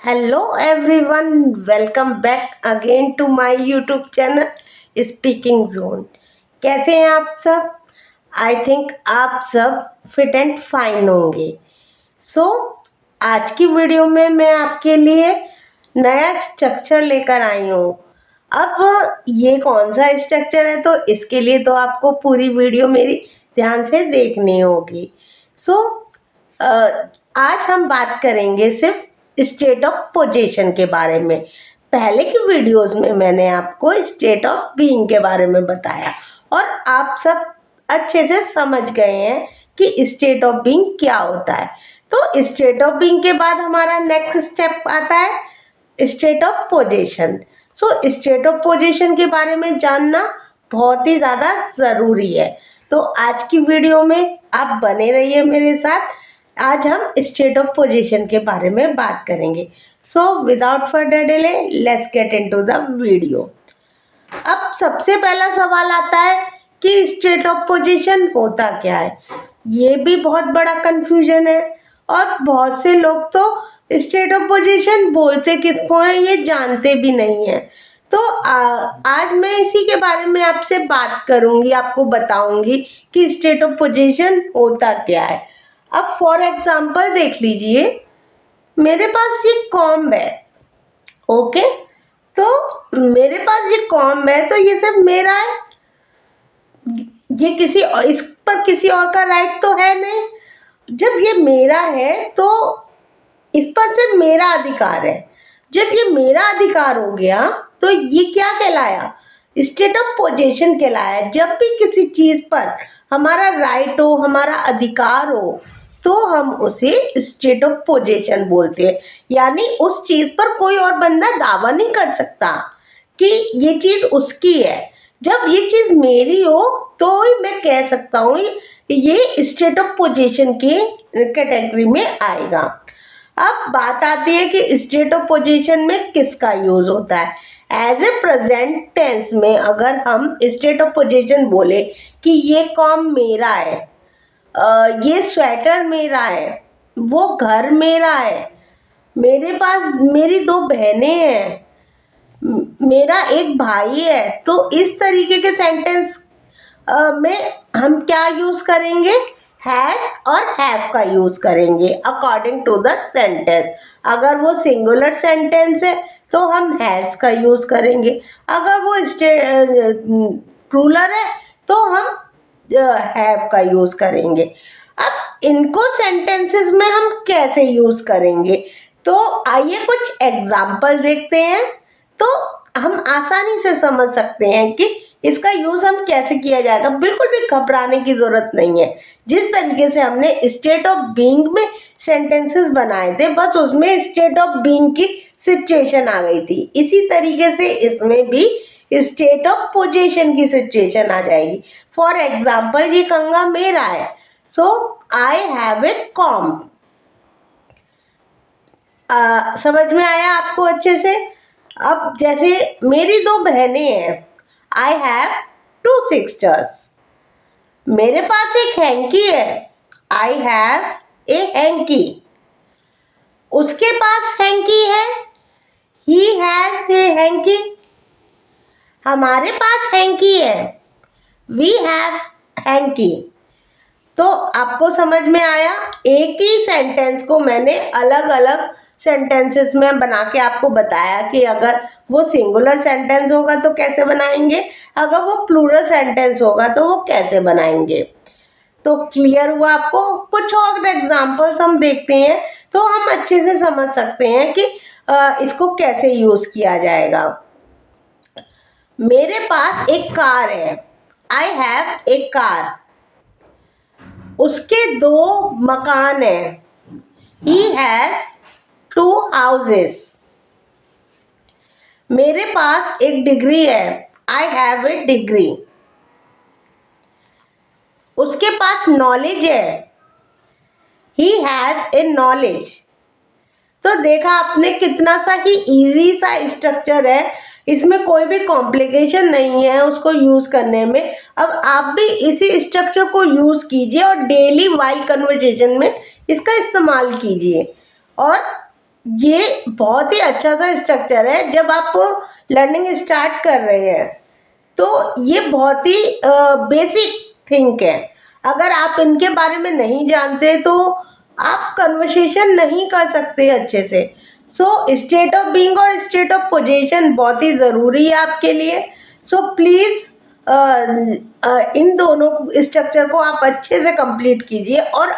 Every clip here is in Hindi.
Hello everyone, welcome back again to my YouTube channel speaking zone. कैसे हैं आप सब? आई थिंक आप सब फिट एंड फाइन होंगे। आज की वीडियो में मैं आपके लिए नया स्ट्रक्चर लेकर आई हूँ। अब ये कौन सा स्ट्रक्चर है, तो इसके लिए तो आपको पूरी वीडियो मेरी ध्यान से देखनी होगी। आज हम बात करेंगे सिर्फ स्टेट ऑफ पोजीशन के बारे में। पहले की वीडियोस में मैंने आपको स्टेट ऑफ बीइंग के बारे में बताया और आप सब अच्छे से समझ गए हैं कि स्टेट ऑफ बीइंग क्या होता है। तो स्टेट ऑफ बीइंग के बाद हमारा नेक्स्ट स्टेप आता है state of position. State of position के बारे में जानना बहुत ही ज़्यादा ज़रूरी है। तो आज की वीडियो में आप बने रहिए मेरे साथ। आज हम स्टेट ऑफ पोजीशन के बारे में बात करेंगे। Without further delay let's get into the video. अब सबसे पहला सवाल आता है कि स्टेट ऑफ पोजीशन होता क्या है। ये भी बहुत बड़ा कंफ्यूजन है और बहुत से लोग तो स्टेट ऑफ पोजीशन बोलते किसको हैं ये जानते भी नहीं है। तो आज मैं इसी के बारे में आपसे बात करूंगी, आपको बताऊंगी कि स्टेट ऑफ पोजीशन होता क्या है। अब फॉर एग्जाम्पल देख लीजिए, मेरे पास ये कॉम्ब है। ओके, तो मेरे पास ये कॉम्ब है तो ये सब मेरा है। ये इस पर किसी और का राइट तो है नहीं। जब ये मेरा है तो इस पर सिर्फ मेरा अधिकार है। जब ये मेरा अधिकार हो गया तो ये क्या कहलाया? स्टेट ऑफ पोजीशन कहलाया। जब भी किसी चीज पर हमारा राइट हो, हमारा अधिकार हो, तो हम उसे स्टेट ऑफ पोजीशन बोलते हैं। यानी उस चीज पर कोई और बंदा दावा नहीं कर सकता कि ये चीज उसकी है। जब ये चीज मेरी हो तो मैं कह सकता हूँ ये स्टेट ऑफ पोजीशन के कैटेगरी में आएगा। अब बात आती है कि स्टेट ऑफ पोजीशन में किसका यूज होता है। एज ए प्रेजेंट टेंस में अगर हम स्टेट ऑफ पोजीशन बोले कि ये कॉम मेरा है, ये स्वेटर मेरा है, वो घर मेरा है, मेरे पास मेरी 2 बहनें हैं, मेरा एक भाई है, तो इस तरीके के सेंटेंस में हम क्या यूज करेंगे? हैज और हैव का यूज करेंगे अकॉर्डिंग टू द सेंटेंस। अगर वो सिंगुलर सेंटेंस है तो हम हैज का यूज करेंगे, अगर वो प्लूरल है तो हम हैव का यूज करेंगे। अब इनको सेंटेंसेस में हम कैसे यूज करेंगे, तो आइए कुछ एग्जाम्पल देखते हैं तो हम आसानी से समझ सकते हैं कि इसका यूज हम कैसे किया जाएगा। बिल्कुल भी घबराने की जरूरत नहीं है। जिस तरीके से हमने स्टेट ऑफ बीइंग में सेंटेंसेस बनाए थे, बस उसमें स्टेट ऑफ बीइंग की सिचुएशन आ गई थी, इसी तरीके से इसमें भी स्टेट ऑफ पोजीशन की सिचुएशन आ जाएगी। फॉर एग्जाम्पल, ये कंघा मेरा है, सो आई हैव ए कॉम्ब। समझ में आया आपको अच्छे से? अब जैसे मेरी 2 बहनें हैं, आई हैव 2 sisters। मेरे पास एक हैंकी है, आई हैव ए हैंकी। उसके पास हैंकी है, ही हैज ए हैंकी। हमारे पास हैंकी है, वी हैव हैंकी। तो आपको समझ में आया? एक ही सेंटेंस को मैंने अलग अलग सेंटेंसेस में बना के आपको बताया कि अगर वो सिंगुलर सेंटेंस होगा तो कैसे बनाएंगे, अगर वो प्लूरल सेंटेंस होगा तो वो कैसे बनाएंगे। तो क्लियर हुआ आपको? कुछ और एग्जांपल्स हम देखते हैं तो हम अच्छे से समझ सकते हैं कि इसको कैसे यूज किया जाएगा। मेरे पास एक कार है, आई हैव ए कार। उसके 2 मकान हैं, ही हैज 2 houses। मेरे पास एक डिग्री है, आई हैव ए डिग्री। उसके पास नॉलेज है, ही हैज ए नॉलेज। तो देखा आपने कितना सा ही इजी सा स्ट्रक्चर है, इसमें कोई भी कॉम्प्लिकेशन नहीं है उसको यूज करने में। अब आप भी इसी स्ट्रक्चर को यूज कीजिए और डेली वाइल कन्वर्सेशन में इसका इस्तेमाल कीजिए और ये बहुत ही अच्छा सा स्ट्रक्चर है। जब आप लर्निंग स्टार्ट कर रहे हैं तो ये बहुत ही बेसिक थिंक है। अगर आप इनके बारे में नहीं जानते तो आप कन्वर्सेशन नहीं कर सकते अच्छे से। सो स्टेट ऑफ बीइंग और स्टेट ऑफ पोजीशन बहुत ही ज़रूरी है आपके लिए। सो प्लीज़ इन दोनों स्ट्रक्चर को आप अच्छे से कंप्लीट कीजिए। और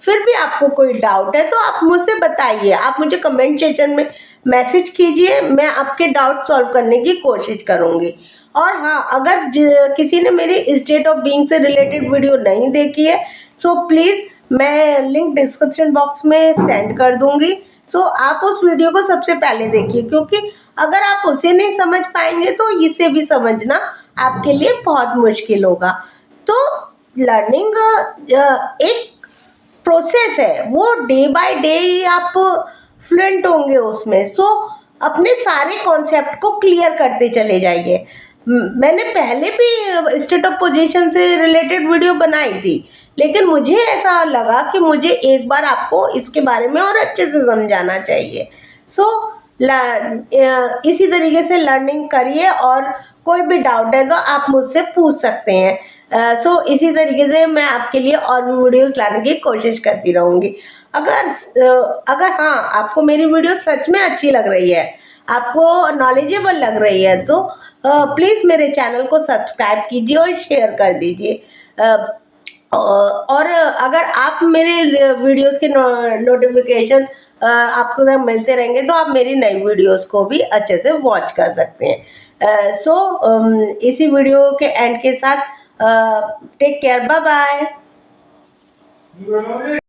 फिर भी आपको कोई डाउट है तो आप मुझसे बताइए, आप मुझे कमेंट सेक्शन में मैसेज कीजिए, मैं आपके डाउट सॉल्व करने की कोशिश करूँगी। और हाँ, अगर किसी ने मेरी स्टेट ऑफ बीइंग से रिलेटेड वीडियो नहीं देखी है सो प्लीज़ मैं लिंक डिस्क्रिप्शन बॉक्स में सेंड कर दूंगी। सो आप उस वीडियो को सबसे पहले देखिए, क्योंकि अगर आप उसे नहीं समझ पाएंगे तो इसे भी समझना आपके लिए बहुत मुश्किल होगा। तो लर्निंग एक प्रोसेस है, वो डे बाय डे ही आप फ्लुएंट होंगे उसमें। सो अपने सारे कॉन्सेप्ट को क्लियर करते चले जाइए। मैंने पहले भी स्टेट ऑफ पोजीशन से रिलेटेड वीडियो बनाई थी, लेकिन मुझे ऐसा लगा कि मुझे एक बार आपको इसके बारे में और अच्छे से समझाना चाहिए। सो इसी तरीके से लर्निंग करिए और कोई भी डाउट है तो आप मुझसे पूछ सकते हैं। सो इसी तरीके से मैं आपके लिए और भी वीडियोस लाने की कोशिश करती रहूँगी। अगर हाँ, आपको मेरी वीडियो सच में अच्छी लग रही है, आपको नॉलेजेबल लग रही है तो प्लीज़ मेरे चैनल को सब्सक्राइब कीजिए और शेयर कर दीजिए। और अगर आप मेरे वीडियोस के नोटिफिकेशन आपको जब मिलते रहेंगे तो आप मेरी नई वीडियोस को भी अच्छे से वॉच कर सकते हैं। सो इसी वीडियो के एंड के साथ टेक केयर, बाय बाय।